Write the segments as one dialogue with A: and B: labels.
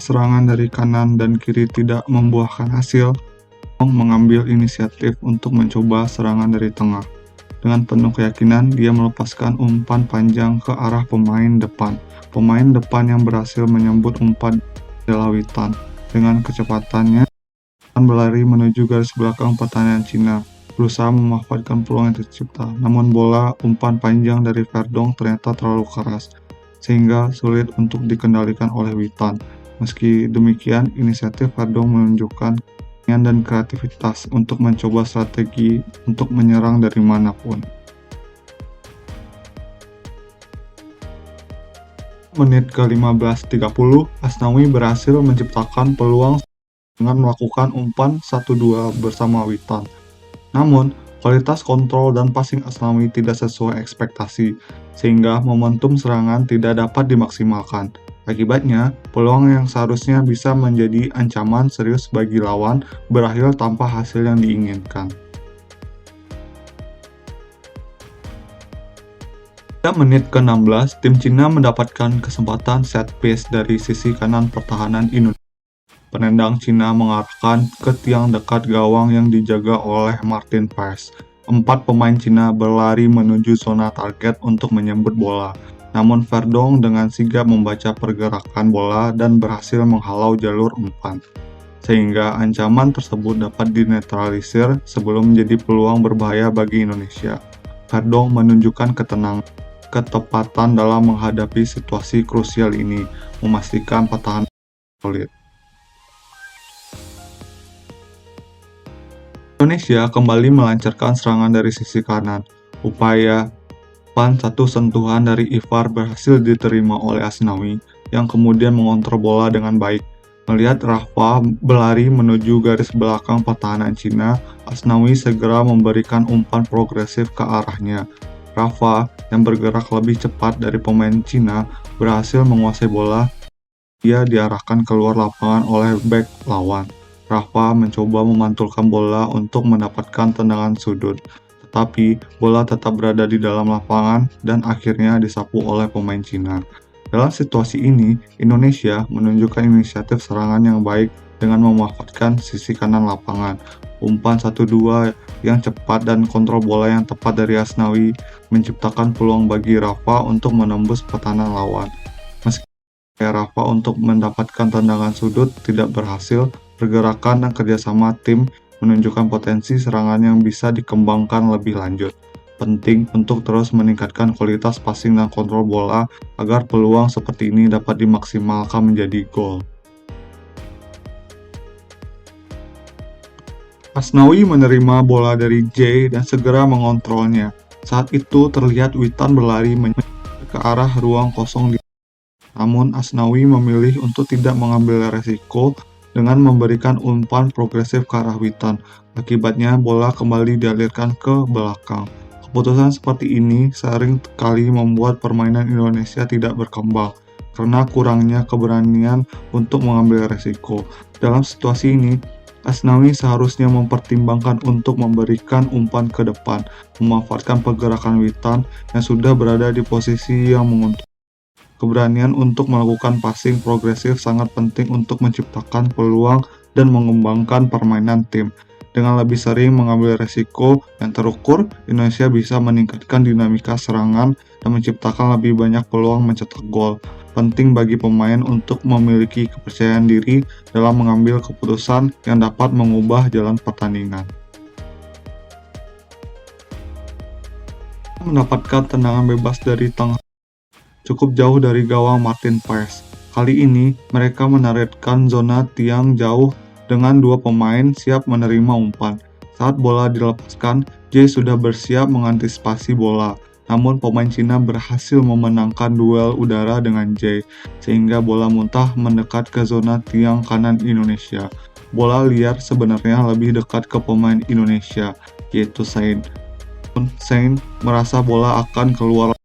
A: serangan dari kanan dan kiri tidak membuahkan hasil, Wong mengambil inisiatif untuk mencoba serangan dari tengah. Dengan penuh keyakinan, dia melepaskan umpan panjang ke arah pemain depan. Pemain depan yang berhasil menyambut umpan adalah Witan. Dengan kecepatannya, Witan berlari menuju garis belakang pertahanan Cina, berusaha memanfaatkan peluang yang tercipta. Namun bola umpan panjang dari Verdong ternyata terlalu keras, sehingga sulit untuk dikendalikan oleh Witan. Meski demikian, inisiatif Verdong menunjukkan dan kreativitas untuk mencoba strategi untuk menyerang dari manapun. Menit ke-15.30, Asnawi berhasil menciptakan peluang dengan melakukan umpan 1-2 bersama Witan. Namun, kualitas kontrol dan passing Asnawi tidak sesuai ekspektasi, sehingga momentum serangan tidak dapat dimaksimalkan. Akibatnya, peluang yang seharusnya bisa menjadi ancaman serius bagi lawan berakhir tanpa hasil yang diinginkan. Pada menit ke-16, tim Cina mendapatkan kesempatan set piece dari sisi kanan pertahanan Indonesia. Penendang Cina mengarahkan ke tiang dekat gawang yang dijaga oleh Martin Paes. 4 pemain Cina berlari menuju zona target untuk menyambut bola. Namun Verdong dengan sigap membaca pergerakan bola dan berhasil menghalau jalur umpan, sehingga ancaman tersebut dapat dinetralisir sebelum menjadi peluang berbahaya bagi Indonesia. Verdong menunjukkan ketepatan dalam menghadapi situasi krusial ini, memastikan pertahanan solid. Indonesia kembali melancarkan serangan dari sisi kanan. Upaya satu sentuhan dari Ivar berhasil diterima oleh Asnawi, yang kemudian mengontrol bola dengan baik. Melihat Rafa berlari menuju garis belakang pertahanan Cina, Asnawi segera memberikan umpan progresif ke arahnya. Rafa, yang bergerak lebih cepat dari pemain Cina, berhasil menguasai bola. Dia diarahkan keluar lapangan oleh bek lawan. Rafa mencoba memantulkan bola untuk mendapatkan tendangan sudut, tetapi bola tetap berada di dalam lapangan dan akhirnya disapu oleh pemain Cina. Dalam situasi ini, Indonesia menunjukkan inisiatif serangan yang baik dengan memanfaatkan sisi kanan lapangan. Umpan 1-2 yang cepat dan kontrol bola yang tepat dari Asnawi menciptakan peluang bagi Rafa untuk menembus pertahanan lawan. Meski Rafa untuk mendapatkan tendangan sudut tidak berhasil, pergerakan dan kerjasama tim menunjukkan potensi serangan yang bisa dikembangkan lebih lanjut. Penting untuk terus meningkatkan kualitas passing dan kontrol bola agar peluang seperti ini dapat dimaksimalkan menjadi gol. Asnawi menerima bola dari Jay dan segera mengontrolnya. Saat itu terlihat Witan berlari ke arah ruang kosong namun Asnawi memilih untuk tidak mengambil resiko dengan memberikan umpan progresif ke arah Witan. Akibatnya bola kembali dialirkan ke belakang. Keputusan seperti ini sering kali membuat permainan Indonesia tidak berkembang karena kurangnya keberanian untuk mengambil resiko. Dalam situasi ini, Asnawi seharusnya mempertimbangkan untuk memberikan umpan ke depan, memanfaatkan pergerakan Witan yang sudah berada di posisi yang menguntungkan. Keberanian untuk melakukan passing progresif sangat penting untuk menciptakan peluang dan mengembangkan permainan tim. Dengan lebih sering mengambil resiko yang terukur, Indonesia bisa meningkatkan dinamika serangan dan menciptakan lebih banyak peluang mencetak gol. Penting bagi pemain untuk memiliki kepercayaan diri dalam mengambil keputusan yang dapat mengubah jalan pertandingan. Mendapatkan tendangan bebas dari tengah cukup jauh dari gawang Martin Paes. Kali ini, mereka menargetkan zona tiang jauh dengan 2 pemain siap menerima umpan. Saat bola dilepaskan, Jay sudah bersiap mengantisipasi bola. Namun pemain Cina berhasil memenangkan duel udara dengan Jay, sehingga bola muntah mendekat ke zona tiang kanan Indonesia. Bola liar sebenarnya lebih dekat ke pemain Indonesia, yaitu Sain. Sain merasa bola akan keluar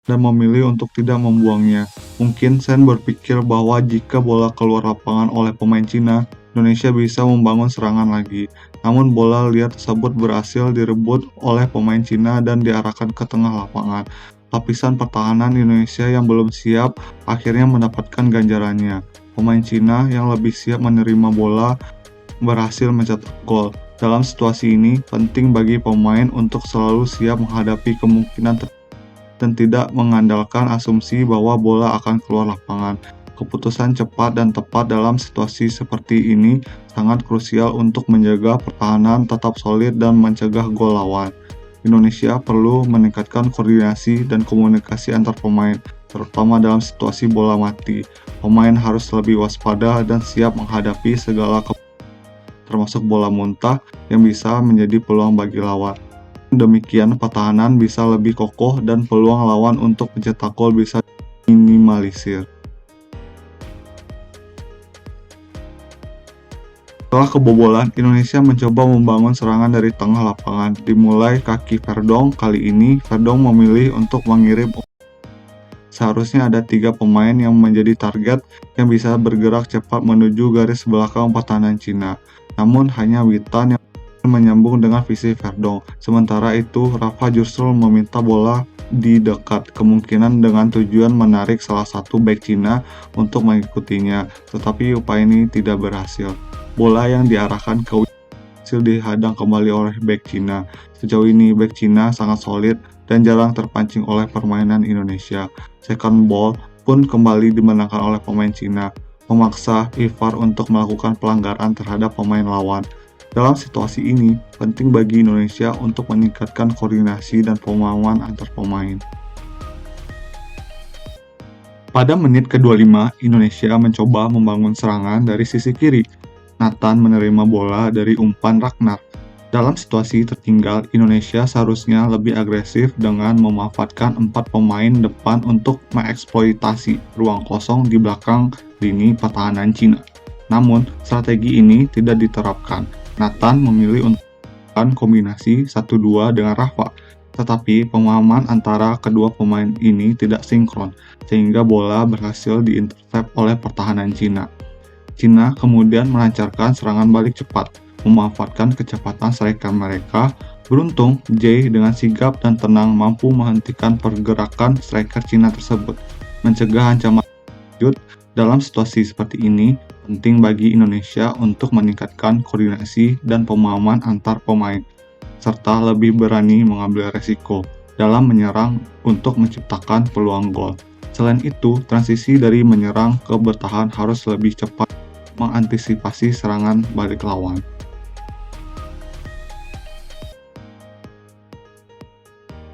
A: dan memilih untuk tidak membuangnya. Mungkin Sen berpikir bahwa jika bola keluar lapangan oleh pemain Cina, Indonesia bisa membangun serangan lagi. Namun bola liar tersebut berhasil direbut oleh pemain Cina dan diarahkan ke tengah lapangan. Lapisan pertahanan Indonesia yang belum siap akhirnya mendapatkan ganjarannya. Pemain Cina yang lebih siap menerima bola berhasil mencetak gol. Dalam situasi ini, penting bagi pemain untuk selalu siap menghadapi kemungkinan dan tidak mengandalkan asumsi bahwa bola akan keluar lapangan. Keputusan cepat dan tepat dalam situasi seperti ini sangat krusial untuk menjaga pertahanan tetap solid dan mencegah gol lawan. Indonesia perlu meningkatkan koordinasi dan komunikasi antar pemain, terutama dalam situasi bola mati. Pemain harus lebih waspada dan siap menghadapi segala termasuk bola muntah yang bisa menjadi peluang bagi lawan. Demikian, pertahanan bisa lebih kokoh dan peluang lawan untuk mencetak gol bisa minimalisir. Setelah kebobolan, Indonesia mencoba membangun serangan dari tengah lapangan. Dimulai kaki Verdong, kali ini Verdong memilih untuk mengirim. Seharusnya ada 3 pemain yang menjadi target yang bisa bergerak cepat menuju garis belakang pertahanan Cina. Namun hanya Witan yang menyambung dengan visi Verdong. Sementara itu, Rafa justru meminta bola di dekat, kemungkinan dengan tujuan menarik salah satu bek Cina untuk mengikutinya. Tetapi upaya ini tidak berhasil. Bola yang diarahkan ke hasil dihadang kembali oleh bek Cina. Sejauh ini bek Cina sangat solid dan jarang terpancing oleh permainan Indonesia. Second ball pun kembali dimenangkan oleh pemain Cina, memaksa Ivar untuk melakukan pelanggaran terhadap pemain lawan. Dalam situasi ini, penting bagi Indonesia untuk meningkatkan koordinasi dan pemahaman antar pemain. Pada menit ke-25, Indonesia mencoba membangun serangan dari sisi kiri. Nathan menerima bola dari umpan Ragnar. Dalam situasi tertinggal, Indonesia seharusnya lebih agresif dengan memanfaatkan 4 pemain depan untuk mengeksploitasi ruang kosong di belakang lini pertahanan Cina. Namun, strategi ini tidak diterapkan. Nathan memilih untuk melakukan kombinasi 1-2 dengan Rafa, tetapi pemahaman antara kedua pemain ini tidak sinkron, sehingga bola berhasil diintercept oleh pertahanan Cina. Cina kemudian melancarkan serangan balik cepat, memanfaatkan kecepatan striker mereka. Beruntung, Jay dengan sigap dan tenang mampu menghentikan pergerakan striker Cina tersebut, mencegah ancaman lanjut. Dalam situasi seperti ini, penting bagi Indonesia untuk meningkatkan koordinasi dan pemahaman antar pemain, serta lebih berani mengambil resiko dalam menyerang untuk menciptakan peluang gol. Selain itu, transisi dari menyerang ke bertahan harus lebih cepat mengantisipasi serangan balik lawan.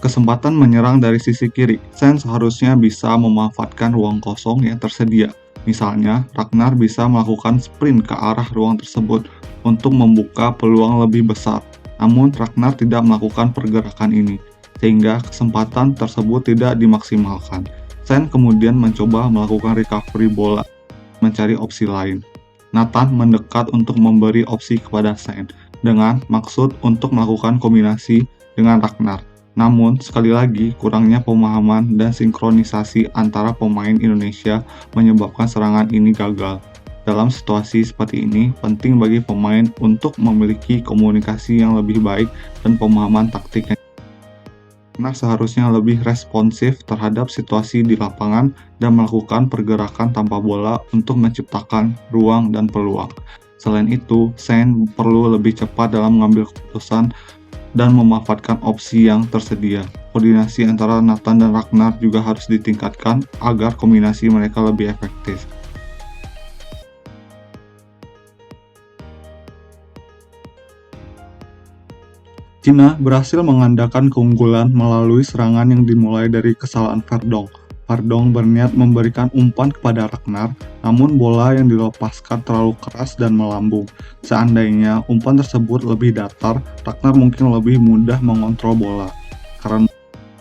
A: Kesempatan menyerang dari sisi kiri, Sen seharusnya bisa memanfaatkan ruang kosong yang tersedia. Misalnya, Ragnar bisa melakukan sprint ke arah ruang tersebut untuk membuka peluang lebih besar. Namun, Ragnar tidak melakukan pergerakan ini, sehingga kesempatan tersebut tidak dimaksimalkan. Sen kemudian mencoba melakukan recovery bola, mencari opsi lain. Nathan mendekat untuk memberi opsi kepada Sen, dengan maksud untuk melakukan kombinasi dengan Ragnar. Namun, sekali lagi, kurangnya pemahaman dan sinkronisasi antara pemain Indonesia menyebabkan serangan ini gagal. Dalam situasi seperti ini, penting bagi pemain untuk memiliki komunikasi yang lebih baik dan pemahaman taktik yang seharusnya lebih responsif terhadap situasi di lapangan dan melakukan pergerakan tanpa bola untuk menciptakan ruang dan peluang. Selain itu, Sen perlu lebih cepat dalam mengambil keputusan dan memanfaatkan opsi yang tersedia. Koordinasi antara Nathan dan Ragnar juga harus ditingkatkan agar kombinasi mereka lebih efektif. Cina berhasil mengandalkan keunggulan melalui serangan yang dimulai dari kesalahan Verdong. Verdong berniat memberikan umpan kepada Ragnar, namun bola yang dilepaskan terlalu keras dan melambung. Seandainya umpan tersebut lebih datar, Ragnar mungkin lebih mudah mengontrol bola. Karena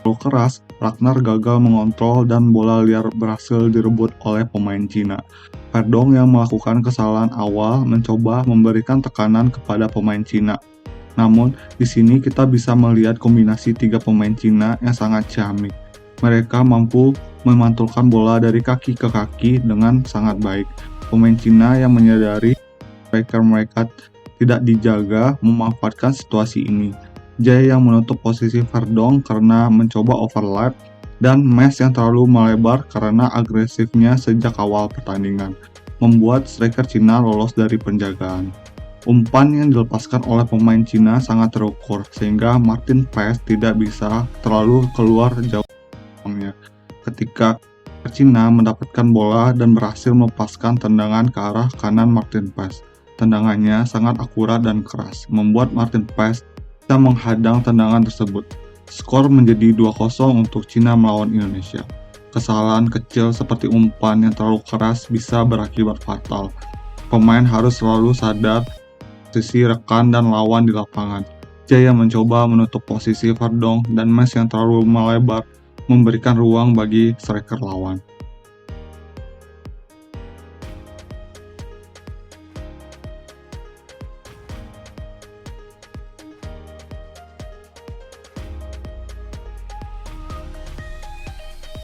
A: terlalu keras, Ragnar gagal mengontrol dan bola liar berhasil direbut oleh pemain Cina. Verdong yang melakukan kesalahan awal mencoba memberikan tekanan kepada pemain Cina. Namun, di sini kita bisa melihat kombinasi 3 pemain Cina yang sangat ciamik. Mereka mampu memantulkan bola dari kaki ke kaki dengan sangat baik. Pemain Cina yang menyadari striker mereka tidak dijaga memanfaatkan situasi ini. Jay yang menutup posisi Verdong karena mencoba overlap, dan Mes yang terlalu melebar karena agresifnya sejak awal pertandingan. membuat striker Cina lolos dari penjagaan. Umpan yang dilepaskan oleh pemain Cina sangat terukur, sehingga Martin Paes tidak bisa terlalu keluar jauh. Ketika Cina mendapatkan bola dan berhasil melepaskan tendangan ke arah kanan Martin Paes. Tendangannya sangat akurat dan keras, membuat Martin Paes bisa menghadang tendangan tersebut. Skor menjadi 2-0 untuk Cina melawan Indonesia. Kesalahan kecil seperti umpan yang terlalu keras bisa berakibat fatal. Pemain harus selalu sadar posisi rekan dan lawan di lapangan. Jaya mencoba menutup posisi Verdonk dan Mes yang terlalu melebar memberikan ruang bagi striker lawan.